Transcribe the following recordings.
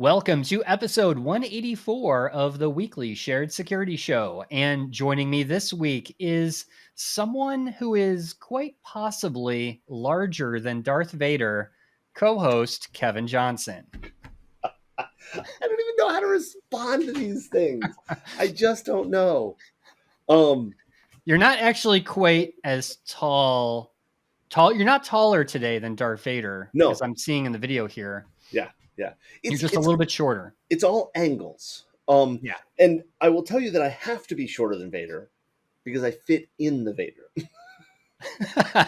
Welcome to episode 184 of the weekly Shared Security Show. And joining me this week is someone who is quite possibly larger than Darth Vader, co-host Kevin Johnson. I don't even know how to respond to these things. I just don't know. You're not actually quite as tall. You're not taller today than Darth Vader, No. as I'm seeing in the video here. Yeah. You're just a little bit shorter. It's all angles. Yeah. And I will tell you that I have to be shorter than Vader because I fit in the Vader.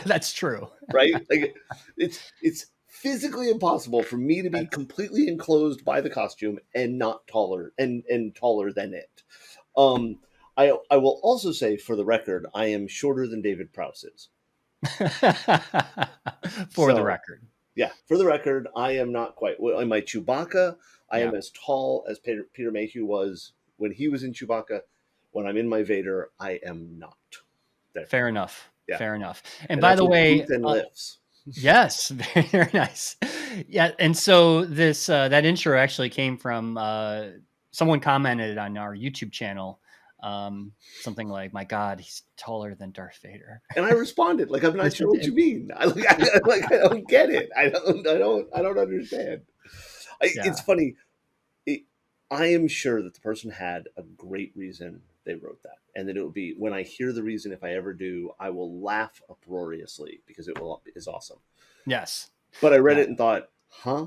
That's true. Right? Like it's physically impossible for me to be completely enclosed by the costume and not taller and taller than it. I will also say, for the record, I am shorter than David Prowse is. For the record. Yeah, for the record, I am not quite. In my Chewbacca, I am as tall as Peter Mayhew was when he was in Chewbacca. When I'm in my Vader, I am not. Fair enough. Yeah. Fair enough. And by the way, lifts. Yes, very nice. Yeah, and so this that intro actually came from someone commented on our YouTube channel. Something like, "My God, he's taller than Darth Vader." And I responded, like, "I'm not sure what you mean. I don't get it. I don't understand." It's funny. I am sure that the person had a great reason they wrote that, and that it would be, when I hear the reason, if I ever do, I will laugh uproariously because it is awesome. Yes, but I read it and thought, "Huh?"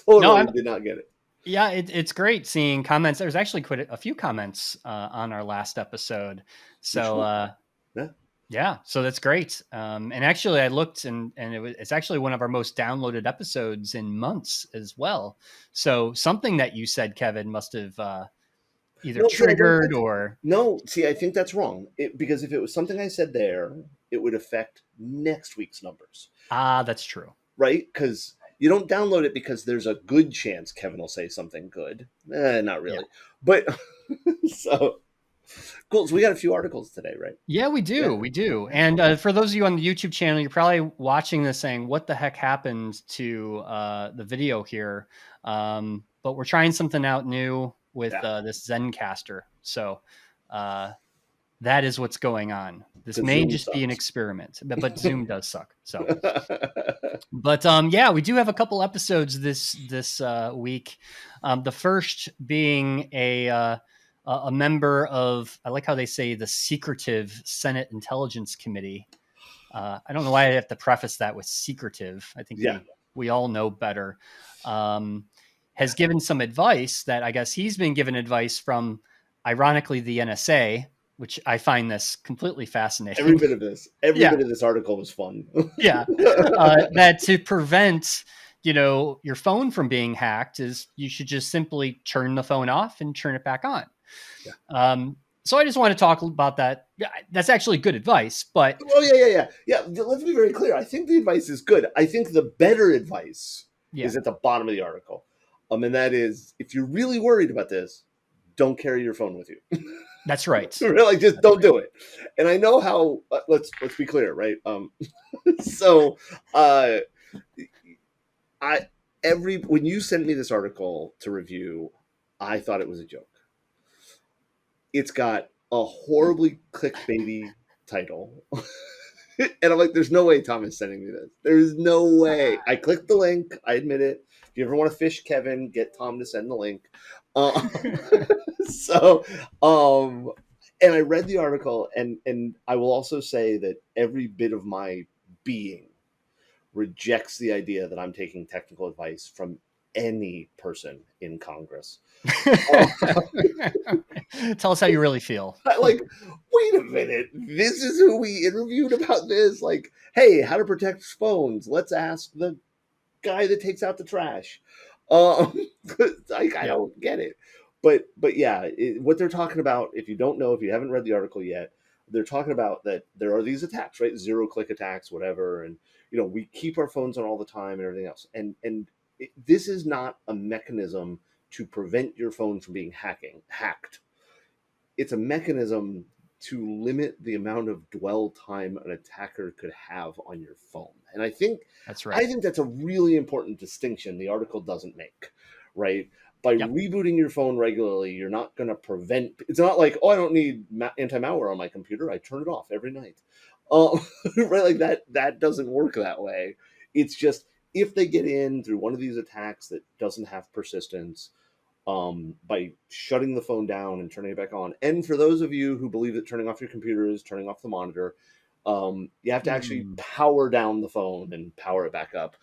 Totally did not get it. Yeah, it's great seeing comments. There's actually quite a few comments on our last episode. So so that's great. And actually, I looked and it's actually one of our most downloaded episodes in months as well. So something that you said, Kevin, must have either triggered or... No, see, I think that's wrong. Because if it was something I said there, it would affect next week's numbers. That's true. Right? Because you don't download it because there's a good chance Kevin will say something good. Not really. Yeah. But so cool. So we got a few articles today, right? Yeah, we do. Yeah. We do. And for those of you on the YouTube channel, you're probably watching this saying, what the heck happened to the video here? But we're trying something out new with this Zencaster. So that is what's going on. This may Zoom just sucks. Be an experiment, but Zoom does suck. So, but we do have a couple episodes this week. The first being a member of, I like how they say, the secretive Senate Intelligence Committee. I don't know why I have to preface that with secretive. I think we all know better. Has given some advice that I guess he's been given advice from, ironically, the NSA, which I find this completely fascinating. Every bit of this article was fun. That to prevent, your phone from being hacked is you should just simply turn the phone off and turn it back on. Yeah. So I just want to talk about that. That's actually good advice, but... Well, yeah. Let's be very clear. I think the advice is good. I think the better advice is at the bottom of the article. And that is, if you're really worried about this, don't carry your phone with you. That's right. Like, just don't do it. And I know how. Let's be clear, right? So, when you sent me this article to review, I thought it was a joke. It's got a horribly clickbaity title. And I'm like, there's no way Tom is sending me this. There's no way. I clicked the link. I admit it. If you ever want to fish Kevin, get Tom to send the link. And I read the article, and I will also say that every bit of my being rejects the idea that I'm taking technical advice from any person in Congress. Tell us how you really feel. Like, wait a minute. This is who we interviewed about this? Like, hey, how to protect phones. Let's ask the guy that takes out the trash. I don't get it. But what they're talking about, if you don't know, if you haven't read the article yet, they're talking about that there are these attacks, right? 0-click attacks, whatever. And, we keep our phones on all the time and everything else. And this is not a mechanism to prevent your phone from being hacked. It's a mechanism to limit the amount of dwell time an attacker could have on your phone. And I think That's right. that's a really important distinction the article doesn't make, right? By Yep. rebooting your phone regularly, you're not going to prevent. It's not like, oh, I don't need anti-malware on my computer. I turn it off every night, right? Like that doesn't work that way. It's just if they get in through one of these attacks that doesn't have persistence, by shutting the phone down and turning it back on. And for those of you who believe that turning off your computer is turning off the monitor, you have to actually power down the phone and power it back up.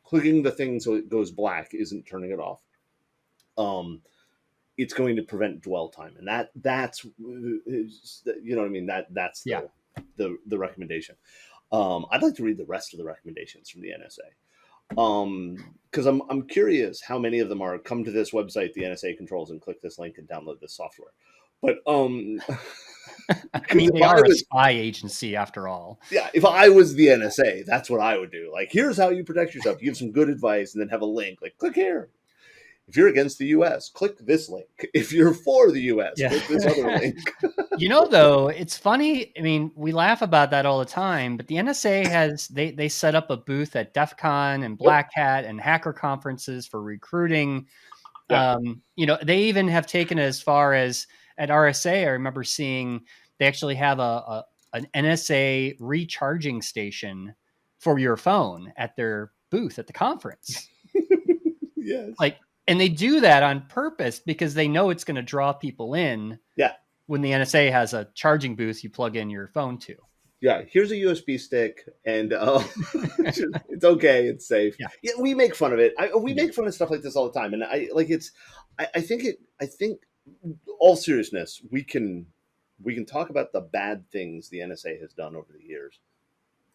Clicking the thing so it goes black isn't turning it off. It's going to prevent dwell time, and that's you know what I mean. That's the recommendation. I'd like to read the rest of the recommendations from the NSA. Because I'm curious how many of them are come to this website the NSA controls and click this link and download this software. But I mean, they are a spy agency after all. Yeah, if I was the NSA, that's what I would do. Like, here's how you protect yourself. You give some good advice and then have a link. Like, click here. If you're against the U.S., click this link. If you're for the U.S., click this other link. Though, it's funny. I mean, we laugh about that all the time, but the NSA has they set up a booth at DEF CON and Black Hat and hacker conferences for recruiting. They even have taken it as far as at RSA. I remember seeing they actually have an NSA recharging station for your phone at their booth at the conference. Yes. And they do that on purpose because they know it's going to draw people in. Yeah. When the NSA has a charging booth you plug in your phone to. Yeah, here's a USB stick, and it's okay, it's safe. Yeah, we make fun of it. We make fun of stuff like this all the time, and I think, all seriousness, we can talk about the bad things the NSA has done over the years.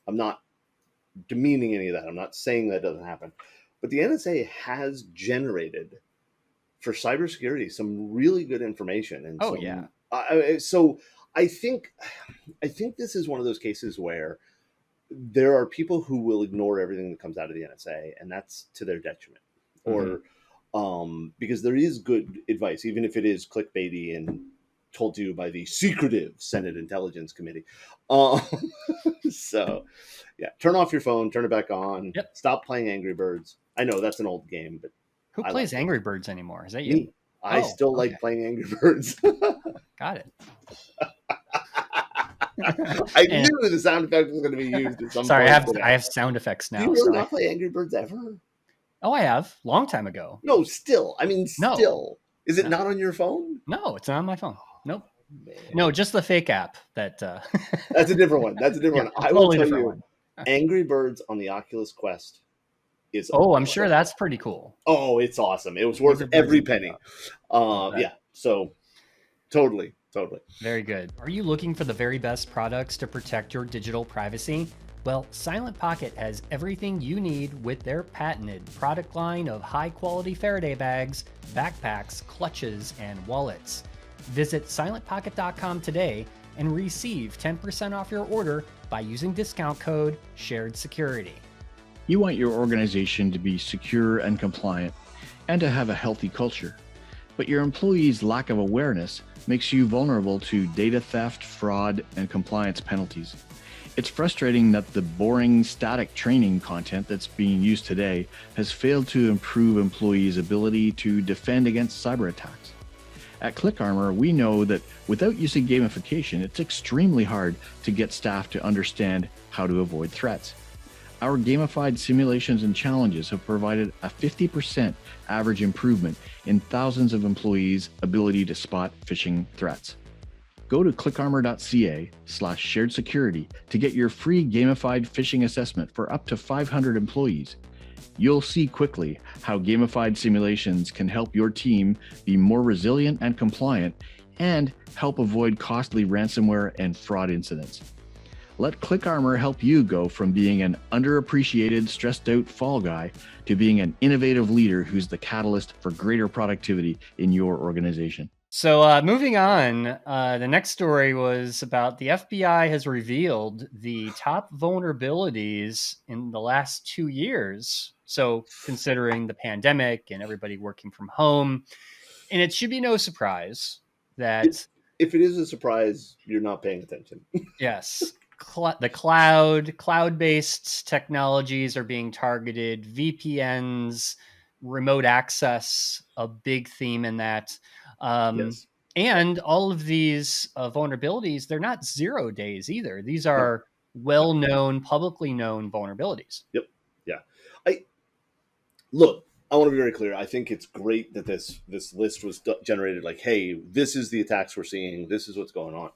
I'm not demeaning any of that. I'm not saying that doesn't happen, but the NSA has generated for cybersecurity some really good information. And so I think this is one of those cases where there are people who will ignore everything that comes out of the NSA, and that's to their detriment. Or because there is good advice, even if it is clickbaity and told to you by the secretive Senate Intelligence Committee. So, yeah, turn off your phone, turn it back on. Yep. Stop playing Angry Birds. I know that's an old game, but who plays Angry Birds anymore? Is that you? Me. I still like playing Angry Birds. Got it. I knew the sound effect was going to be used at some point. Sorry, I have sound effects now. Do you really not play Angry Birds ever? Oh, I have. Long time ago. No, still. I mean, still. No. Is it not on your phone? No, it's not on my phone. Nope. No, just the fake app. That's a different one. That's a different one. I will tell you, Angry Birds on the Oculus Quest is I'm sure that's pretty cool. Oh, it's awesome. It was worth every penny. Yeah, so totally. Very good. Are you looking for the very best products to protect your digital privacy? Well, Silent Pocket has everything you need with their patented product line of high-quality Faraday bags, backpacks, clutches, and wallets. Visit silentpocket.com today and receive 10% off your order by using discount code SHAREDSECURITY. You want your organization to be secure and compliant and to have a healthy culture, but your employees' lack of awareness makes you vulnerable to data theft, fraud, and compliance penalties. It's frustrating that the boring, static training content that's being used today has failed to improve employees' ability to defend against cyber attacks. At ClickArmor, we know that without using gamification, it's extremely hard to get staff to understand how to avoid threats. Our gamified simulations and challenges have provided a 50% average improvement in thousands of employees' ability to spot phishing threats. Go to clickarmor.ca/sharedsecurity to get your free gamified phishing assessment for up to 500 employees. You'll see quickly how gamified simulations can help your team be more resilient and compliant and help avoid costly ransomware and fraud incidents. Let ClickArmor help you go from being an underappreciated, stressed out fall guy to being an innovative leader who's the catalyst for greater productivity in your organization. So moving on, the next story was about the FBI has revealed the top vulnerabilities in the last 2 years. So considering the pandemic and everybody working from home, and it should be no surprise that If it is a surprise, you're not paying attention. Yes. The cloud-based technologies are being targeted. VPNs, remote access, a big theme in that. Yes. And all of these vulnerabilities, they're not 0 days either. These No. are well-known, publicly known vulnerabilities. Yep. Yeah. Look, I want to be very clear. I think it's great that this list was generated. Like, hey, this is the attacks we're seeing. This is what's going on.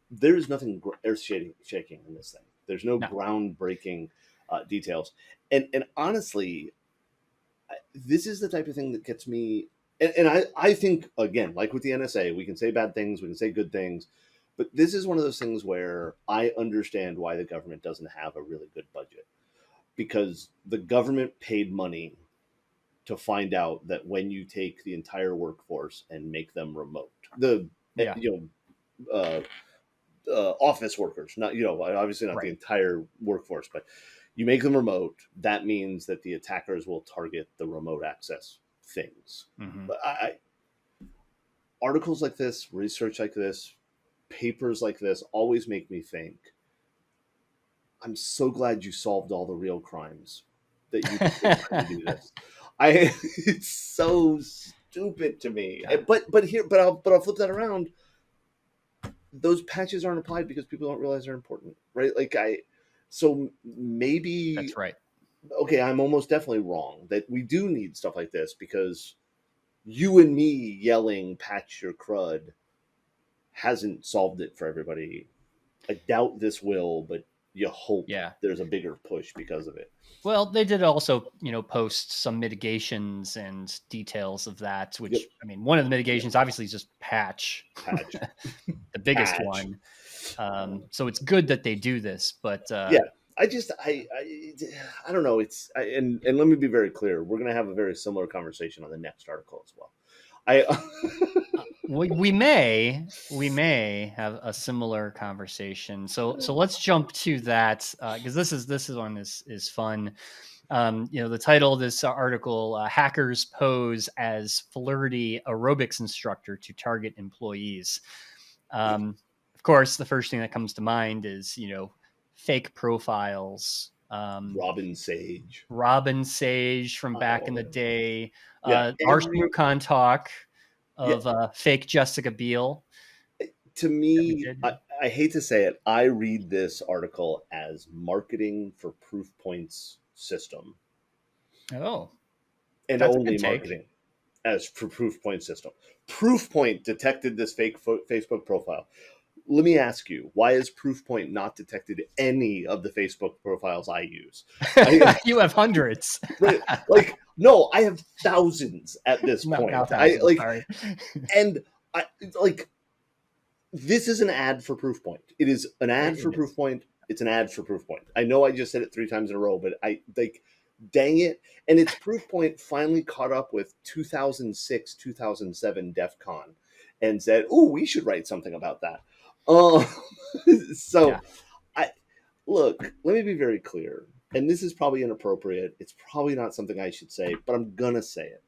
There is nothing earth-shaking in this thing. There's no groundbreaking details. And honestly, this is the type of thing that gets me. And I think, again, like with the NSA, we can say bad things, we can say good things. But this is one of those things where I understand why the government doesn't have a really good budget. Because the government paid money to find out that when you take the entire workforce and make them remote, office workers, not, obviously not the entire workforce, but you make them remote, that means that the attackers will target the remote access things. Mm-hmm. But articles like this, research like this, papers like this always make me think, I'm so glad you solved all the real crimes that you did to do this. It's so stupid to me. Yeah. But I'll flip that around. Those patches aren't applied because people don't realize they're important, right? So maybe that's right. Okay, I'm almost definitely wrong that we do need stuff like this, because you and me yelling "patch your crud" hasn't solved it for everybody. I doubt this will, but you hope there's a bigger push because of it. Well, they did also, post some mitigations and details of that, which, I mean, one of the mitigations obviously is just patch. The biggest one. So it's good that they do this, but I don't know. And let me be very clear. We're going to have a very similar conversation on the next article as well. We may have a similar conversation. So let's jump to that, because this one is fun. The title of this article: "Hackers Pose as Flirty Aerobics Instructor to Target Employees." Of course, the first thing that comes to mind is fake profiles. Robin Sage from back in the day. Our Screwcon talk of fake Jessica Biel. To me, I hate to say it, I read this article as marketing for Proofpoint's system. Oh, and only marketing as for Proofpoint system. Proofpoint detected this fake Facebook profile. Let me ask you, why has Proofpoint not detected any of the Facebook profiles I use? You have hundreds. Right? No, I have thousands at this point. This is an ad for Proofpoint. It is an ad for Proofpoint. It's an ad for Proofpoint. I know I just said it 3 times in a row, but dang it. And it's Proofpoint finally caught up with 2006, 2007 DEF CON and said, we should write something about that. Look, let me be very clear. And this is probably inappropriate. It's probably not something I should say, but I'm going to say it.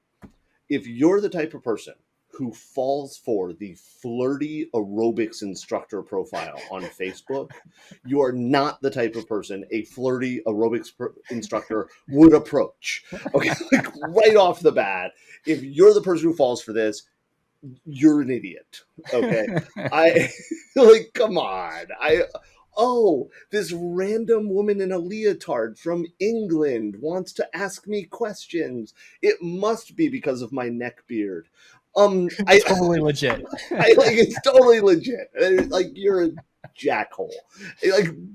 If you're the type of person who falls for the flirty aerobics instructor profile on Facebook, you are not the type of person a flirty aerobics instructor would approach. Okay, right off the bat, if you're the person who falls for this, you're an idiot. Okay, come on. This random woman in a leotard from England wants to ask me questions. It must be because of my neck beard. It's totally legit. It's totally legit. You're a jackhole.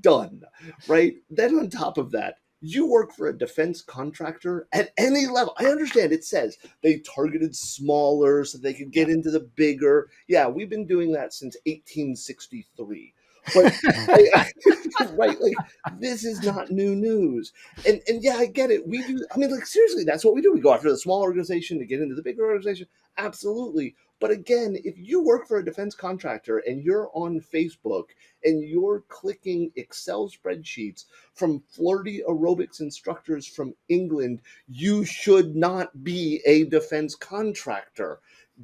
Done. Right? Then on top of that, you work for a defense contractor at any level. I understand it says they targeted smaller so they could get into the bigger. Yeah, we've been doing that since 1863. But this is not new news. And I get it. We do. I mean, seriously, that's what we do. We go after the small organization to get into the bigger organization. Absolutely. But again, if you work for a defense contractor and you're on Facebook and you're clicking Excel spreadsheets from flirty aerobics instructors from England, you should not be a defense contractor.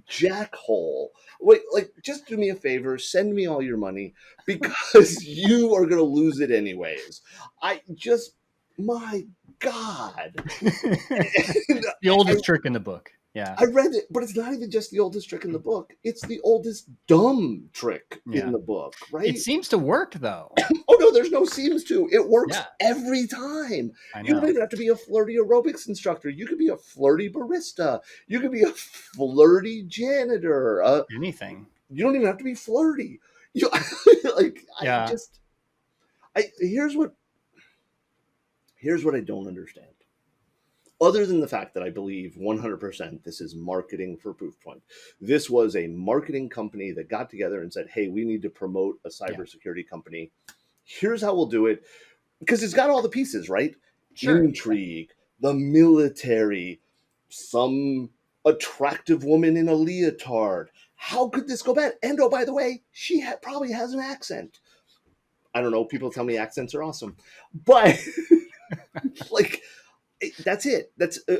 jackhole. Wait, like, just do me a favor, send me all your money because you are going to lose it anyways. I just, my God. The oldest trick in the book. Yeah. I read it, but it's not even just the oldest trick in the book. It's the oldest dumb trick in the book, right? It seems to work, though. Oh, no, there's no seems to. It works Yeah. every time. I know. You don't even have to be a flirty aerobics instructor. You could be a flirty barista. You could be a flirty janitor. Anything. You don't even have to be flirty. You, like, Yeah. here's what I don't understand. Other than the fact that I believe 100% this is marketing for Proofpoint. This was a marketing company that got together and said, hey, we need to promote a cybersecurity company. Here's how we'll do it. Because it's got all the pieces, right? Sure. Intrigue, the military, some attractive woman in a leotard. How could this go bad? And oh, by the way, she probably has an accent. I don't know. People tell me accents are awesome. But like... that's it.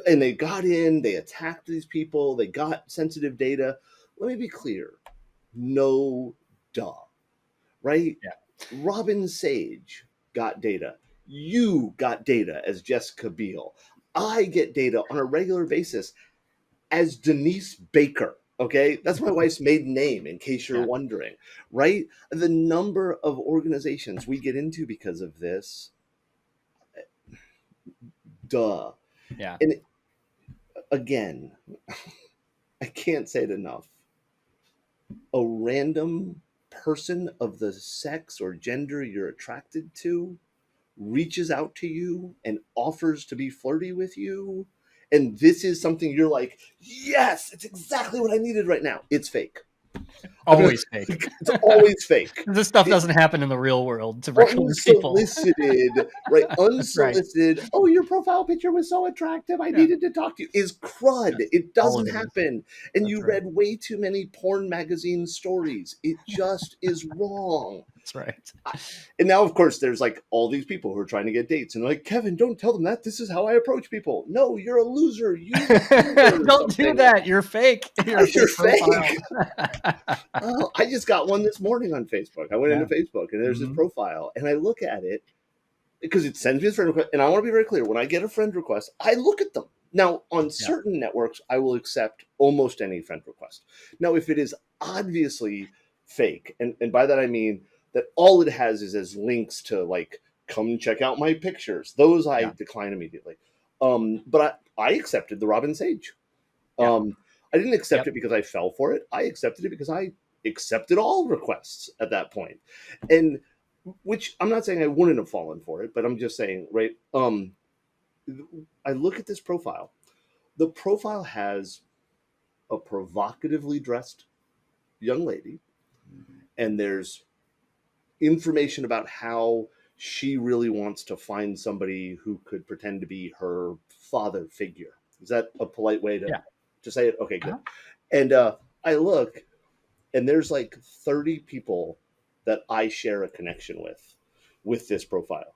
And they got in, they attacked these people, they got sensitive data. Let me be clear. No duh. Right? Yeah. Robin Sage got data. You got data as Jessica Biel. I get data on a regular basis as Denise Baker. Okay? That's my wife's maiden name, in case you're wondering. Right? The number of organizations we get into because of this. Duh. Yeah. And again, I can't say it enough. A random person of the sex or gender you're attracted to reaches out to you and offers to be flirty with you. And this is something you're like, yes, it's exactly what I needed right now. It's fake. Always fake. It's always fake. This stuff doesn't happen in the real world to regular people. Unsolicited, right? Unsolicited. Right. Oh, your profile picture was so attractive. I needed to talk to you. Is crud. Yeah. It doesn't happen. And you read way too many porn magazine stories. It just is wrong. That's right. And now, of course, there's like all these people who are trying to get dates, and like, Kevin, don't tell them that. This is how I approach people. No, you're a loser. You don't do that. You're fake. You're fake. Oh, I just got one this morning on Facebook. I went into Facebook, and there's this profile, and I look at it because it sends me a friend request. And I want to be very clear: when I get a friend request, I look at them. Now, on certain networks, I will accept almost any friend request. Now, if it is obviously fake, and by that I mean that all it has is as links to like, come check out my pictures. Those I decline immediately. But I accepted the Robin Sage. I didn't accept it because I fell for it. I accepted it because I accepted all requests at that point. And which I'm not saying I wouldn't have fallen for it, but I'm just saying, right? I look at this profile. The profile has a provocatively dressed young lady, and there's information about how she really wants to find somebody who could pretend to be her father figure. Is that a polite way to say it? Okay, good. And I look, and there's like 30 people that I share a connection with this profile.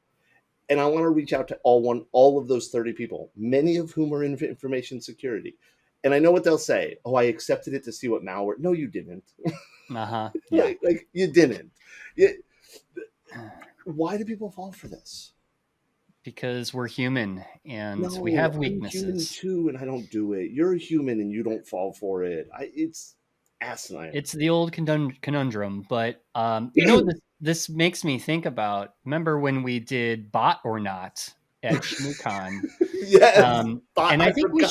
And I want to reach out to all of those 30 people, many of whom are in information security. And I know what they'll say. Oh, I accepted it to see what malware. No, you didn't. Yeah. like you didn't. Why do people fall for this? Because we're human and we have weaknesses. I'm human too, and I don't do it. You're a human and you don't fall for it. It's asinine. It's the old conundrum, but this makes me think about. Remember when we did Bot or Not at ShmooCon? Yes. And I think we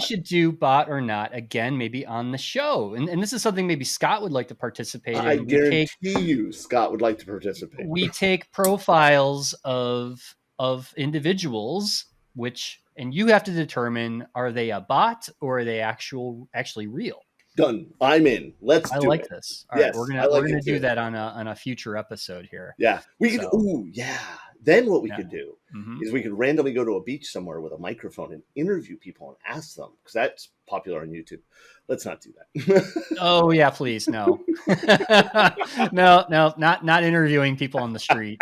should do Bot or Not again, maybe on the show. And this is something maybe Scott would like to participate in. I guarantee you Scott would like to participate. We take profiles of individuals, and you have to determine, are they a bot or are they actually real? Done. I'm in. Let's do it. I like this. All right, we're gonna do that on a future episode here. Yeah. We could Then what we could do is we could randomly go to a beach somewhere with a microphone and interview people and ask them, because that's popular on YouTube. Let's not do that. Oh yeah, please. No. no, not interviewing people on the street.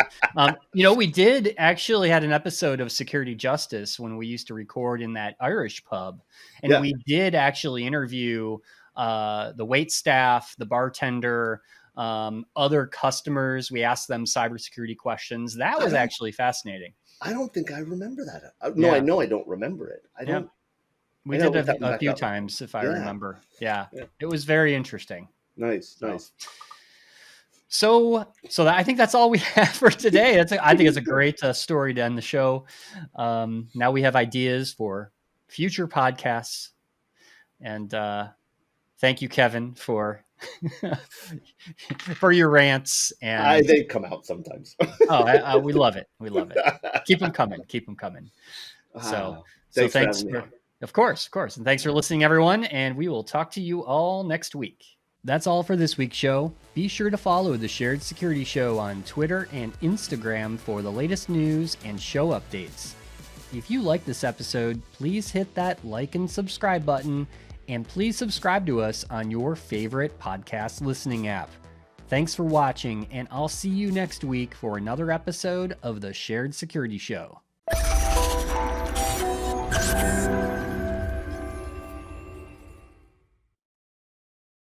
We did actually had an episode of Security Justice when we used to record in that Irish pub. And we did actually interview the wait staff, the bartender, other customers. We asked them cybersecurity questions. That was actually fascinating. I don't think I remember that. No, I know I don't remember it. I don't. We did a few times, if I remember. Yeah. It was very interesting. Nice. So I think that's all we have for today. I think it's a great story to end the show. Now we have ideas for future podcasts, and thank you, Kevin, for your rants. And they come out sometimes. We love it. We love it. Keep them coming. So thanks for of course. And thanks for listening, everyone. And we will talk to you all next week. That's all for this week's show. Be sure to follow the Shared Security Show on Twitter and Instagram for the latest news and show updates. If you like this episode, please hit that like and subscribe button, and please subscribe to us on your favorite podcast listening app. Thanks for watching, and I'll see you next week for another episode of the Shared Security Show.